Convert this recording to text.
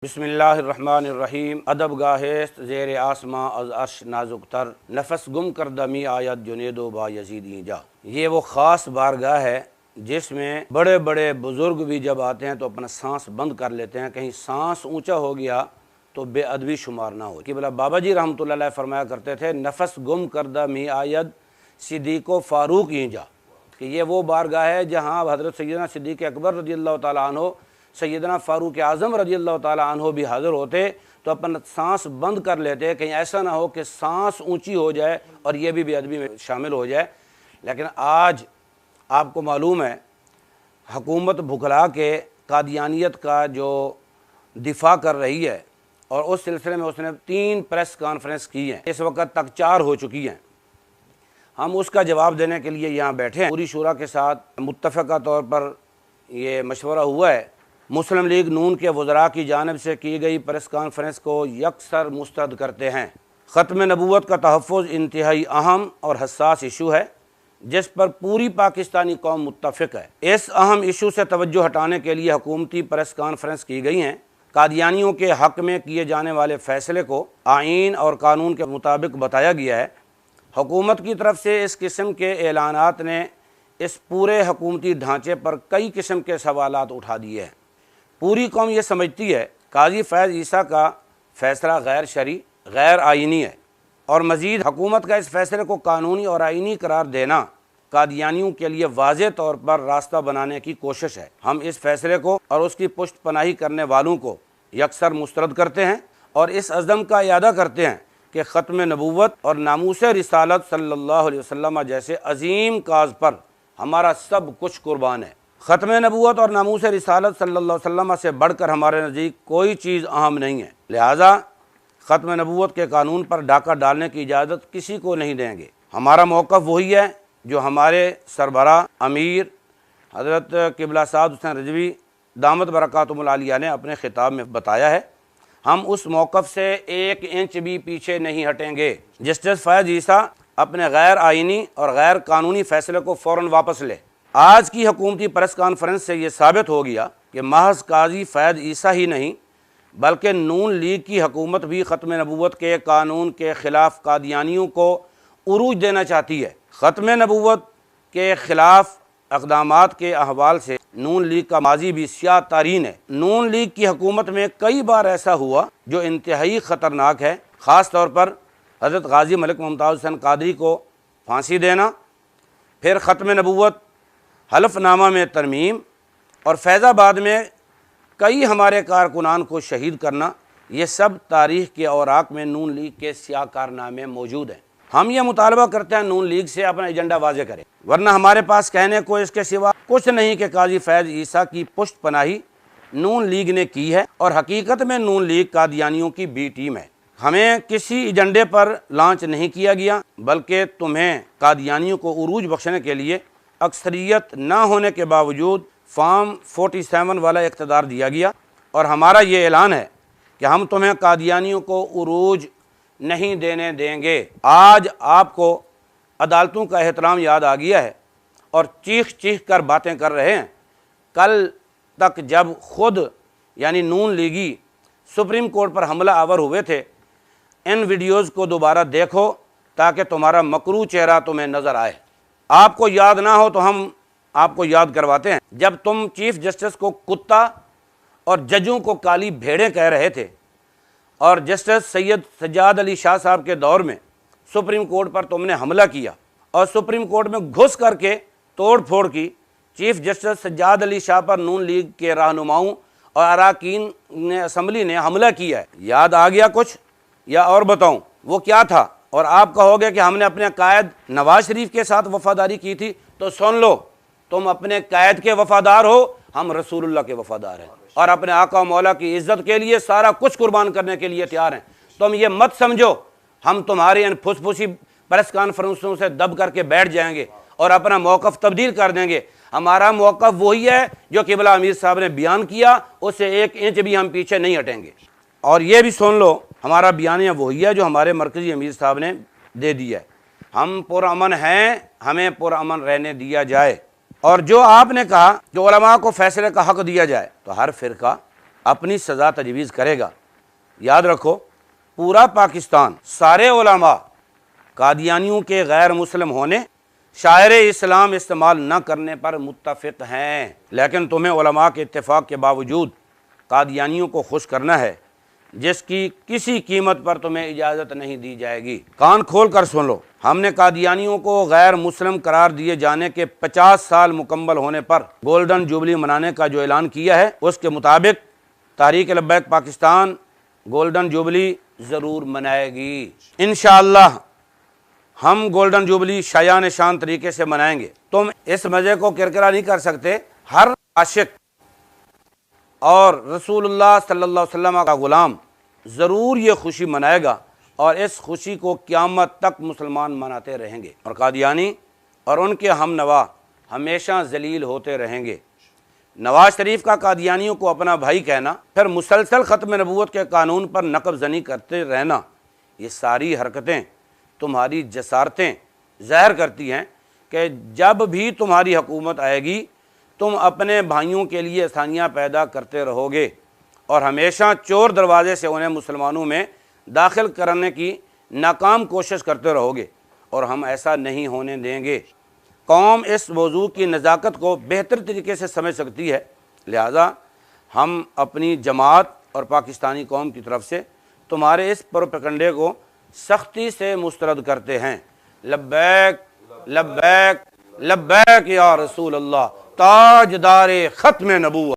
बिस्मिल्लाहिर्रहमानिर्रहीम। अदब गाहेस्त ज़ेर आसमां अज़ अर्श नाजुक तर, नफस गुम कर दमी आयत जुनेदो बा यजीद ईजा। ये वो ख़ास बारगाह है जिसमें बड़े बड़े बुज़ुर्ग भी जब आते हैं तो अपना सांस बंद कर लेते हैं, कहीं सांस ऊंचा हो गया तो बेअदबी शुमार ना हो। कि बोला बाबा जी रहमतुल्लाह अलैह फरमाया करते थे, नफस गुम कर दमी आयत सिद्दीक़ो फ़ारूक ईजा, कि ये वो बारगाह है जहाँ हज़रत सैयदना सिद्दीक़ अकबर रज़ियल्लाहु ताला अन्हु, सैयदना फ़ारूक आज़म रज़ियल्लाहु ताला अन्हु भी हाज़िर होते तो अपन सांस बंद कर लेते, कहीं ऐसा ना हो कि सांस ऊंची हो जाए और ये भी बेअदबी में शामिल हो जाए। लेकिन आज आपको मालूम है हुकूमत भुखला के कादियानियत का जो दिफा कर रही है और उस सिलसिले में उसने 3 प्रेस कॉन्फ्रेंस की हैं, इस वक्त तक 4 हो चुकी हैं। हम उसका जवाब देने के लिए यहाँ बैठे हैं। पूरी शूरा के साथ मुत्तफ़क़ा तौर पर ये मशवरा हुआ है। मुस्लिम लीग नून के वज़रा की जानिब से की गई प्रेस कॉन्फ्रेंस को यकसर मुस्तरद करते हैं। ख़त्म नबूवत का तहफ़्फ़ुज़ इंतहाई अहम और हसास इशू है जिस पर पूरी पाकिस्तानी कौम मुत्तफ़िक़ है। इस अहम इशू से तवज्जो हटाने के लिए हुकूमती प्रेस कॉन्फ्रेंस की गई हैं। कादियानियों के हक़ में किए जाने वाले फ़ैसले को आईन और कानून के मुताबिक बताया गया है। हुकूमत की तरफ से इस किस्म के ऐलानात ने इस पूरे हुकूमती ढांचे पर कई किस्म के सवालात उठा दिए हैं। पूरी कौम ये समझती है काजी फैज़ ईसा का फ़ैसला गैर शरई, गैर आइनी है और मज़ीद हुकूमत का इस फ़ैसले को कानूनी और आइनी करार देना कादियानियों के लिए वाज़ेह तौर पर रास्ता बनाने की कोशिश है। हम इस फ़ैसले को और उसकी पुष्ट पनाही करने वालों को यकसर मुस्तरद करते हैं और इस अज़म का इयादा करते हैं कि ख़त्म नबूवत और नामूस रिसालत सल्लल्लाहु अलैहि वसल्लम जैसे अजीम काज पर हमारा सब कुछ कुर्बान है। ख़त्म नबूवत और नामूस रिसालत सल्लल्लाहु अलैहि वसल्लम से बढ़कर हमारे नज़दीक कोई चीज़ अहम नहीं है। लिहाजा ख़त्म नबूवत के कानून पर डाका डालने की इजाज़त किसी को नहीं देंगे। हमारा मौक़िफ़ वही है जो हमारे सरबरा अमीर हज़रत क़िबला साद हुसैन रिज़वी दामत बरकातुहुल आलिया ने अपने ख़िताब में बताया है। हम उस मौक़िफ़ से 1 इंच भी पीछे नहीं हटेंगे। जस्टिस फैज़ ईसा अपने गैर आइनी और गैर कानूनी फ़ैसले को फ़ौरन वापस ले। आज की हुकूमती प्रेस कॉन्फ्रेंस से ये साबित हो गया कि महज काजी फैज़ ईसा ही नहीं बल्कि नून लीग की हुकूमत भी ख़त्म नबूवत के कानून के ख़िलाफ़ कादियानियों को उरूज देना चाहती है। ख़त्म नबूवत के ख़िलाफ़ अक़दामात के अहवाल से नून लीग का माजी भी स्याह तारीन है। नून लीग की हुकूमत में कई बार ऐसा हुआ जो इंतहाई ख़तरनाक है। ख़ास तौर पर हज़रत गाज़ी मलिक मुमताज़ हुसैन क़ादरी को फांसी देना, फिर ख़त्म नबूवत, हलफनामा में तरमीम और फैज़ाबाद में कई हमारे कारकुनान को शहीद करना, ये सब तारीख़ के औराक में नून लीग के स्याह कारनामे मौजूद हैं। हम ये मुतालबा करते हैं नून लीग से अपना एजेंडा वाज़ेह करें, वरना हमारे पास कहने को इसके सिवा कुछ नहीं कि काजी फैज़ ईसा की पुष्ट पनाही नून लीग ने की है और हकीकत में नून लीग कादियानियों की बी टीम है। हमें किसी एजेंडे पर लॉन्च नहीं किया गया बल्कि तुम्हें कादियानियों को उरूज बख्शने के लिए अक्सरियत ना होने के बावजूद फॉर्म 47 वाला इक़्तिदार दिया गया और हमारा ये ऐलान है कि हम तुम्हें कादियानियों को उरूज नहीं देने देंगे। आज आपको अदालतों का एहतराम याद आ गया है और चीख चीख कर बातें कर रहे हैं। कल तक जब खुद यानी नून लीगी सुप्रीम कोर्ट पर हमला आवर हुए थे, इन वीडियोज़ को दोबारा देखो ताकि तुम्हारा मकरू चेहरा तुम्हें नज़र आए। आपको याद ना हो तो हम आपको याद करवाते हैं। जब तुम चीफ जस्टिस को कुत्ता और जजों को काली भेड़ें कह रहे थे और जस्टिस सैयद सज्जाद अली शाह साहब के दौर में सुप्रीम कोर्ट पर तुमने हमला किया और सुप्रीम कोर्ट में घुस करके तोड़ फोड़ की, चीफ जस्टिस सज्जाद अली शाह पर नून लीग के रहनुमाओं और अरकान ने असम्बली ने हमला किया है। याद आ गया कुछ या और बताऊं वो क्या था? और आप कहोगे कि हमने अपने कायद नवाज शरीफ के साथ वफादारी की थी, तो सुन लो, तुम अपने कायद के वफादार हो, हम रसूलुल्लाह के वफादार हैं और अपने आका और मौला की इज्जत के लिए सारा कुछ कुर्बान करने के लिए तैयार हैं। तुम ये मत समझो हम तुम्हारी इन फुसफुसी प्रेस कॉन्फ्रेंसों से दब करके बैठ जाएंगे और अपना मौक़िफ़ तब्दील कर देंगे। हमारा मौक़िफ़ वही है जो क़िबला अमीर साहब ने बयान किया, उससे 1 इंच भी हम पीछे नहीं हटेंगे। और ये भी सुन लो, हमारा बयानिया वही है जो हमारे मरकज़ी अमीर साहब ने दे दिया है। हम पुरअमन हैं, हमें पुरअमन रहने दिया जाए। और जो आपने कहा कि उलमा को फ़ैसले का हक़ दिया जाए, तो हर फ़िरका اپنی سزا تجویز کرے گا۔ یاد رکھو، پورا پاکستان، سارے علماء قادیانیوں کے غیر مسلم ہونے، شاعر اسلام استعمال نہ کرنے پر متفق ہیں، لیکن تمہیں علماء کے اتفاق کے باوجود قادیانیوں کو خوش کرنا ہے، جس کی کسی قیمت پر تمہیں اجازت نہیں دی جائے گی۔ کان کھول کر سن لو، ہم نے قادیانیوں کو غیر مسلم قرار دیے جانے کے 50 سال مکمل ہونے پر گولڈن جوبلی منانے کا جو اعلان کیا ہے، اس کے مطابق تحریک لبیک پاکستان گولڈن جوبلی ضرور منائے گی۔ انشاءاللہ ہم گولڈن جوبلی شایان شان طریقے سے منائیں گے۔ تم اس مزے کو کرکرا نہیں کر سکتے۔ ہر عاشق اور رسول اللہ صلی اللہ علیہ وسلم کا غلام ضرور یہ خوشی منائے گا، اور اس خوشی کو قیامت تک مسلمان مناتے رہیں گے، اور قادیانی اور ان کے ہم نوا ہمیشہ ذلیل ہوتے رہیں گے۔ نواز شریف کا قادیانیوں کو اپنا بھائی کہنا، پھر مسلسل ختم نبوت کے قانون پر نقب زنی کرتے رہنا، یہ ساری حرکتیں تمہاری جسارتیں ظاہر کرتی ہیں کہ جب بھی تمہاری حکومت آئے گی تم اپنے بھائیوں کے لیے آسانیاں پیدا کرتے رہو گے، اور ہمیشہ چور دروازے سے انہیں مسلمانوں میں داخل کرنے کی ناکام کوشش کرتے رہو گے، اور ہم ایسا نہیں ہونے دیں گے۔ قوم اس موضوع کی نزاکت کو بہتر طریقے سے سمجھ سکتی ہے، لہذا ہم اپنی جماعت اور پاکستانی قوم کی طرف سے تمہارے اس پروپیگنڈے کو سختی سے مسترد کرتے ہیں۔ لبیک لبیک لبیک یا رسول اللہ، تاجدار ختم نبوت۔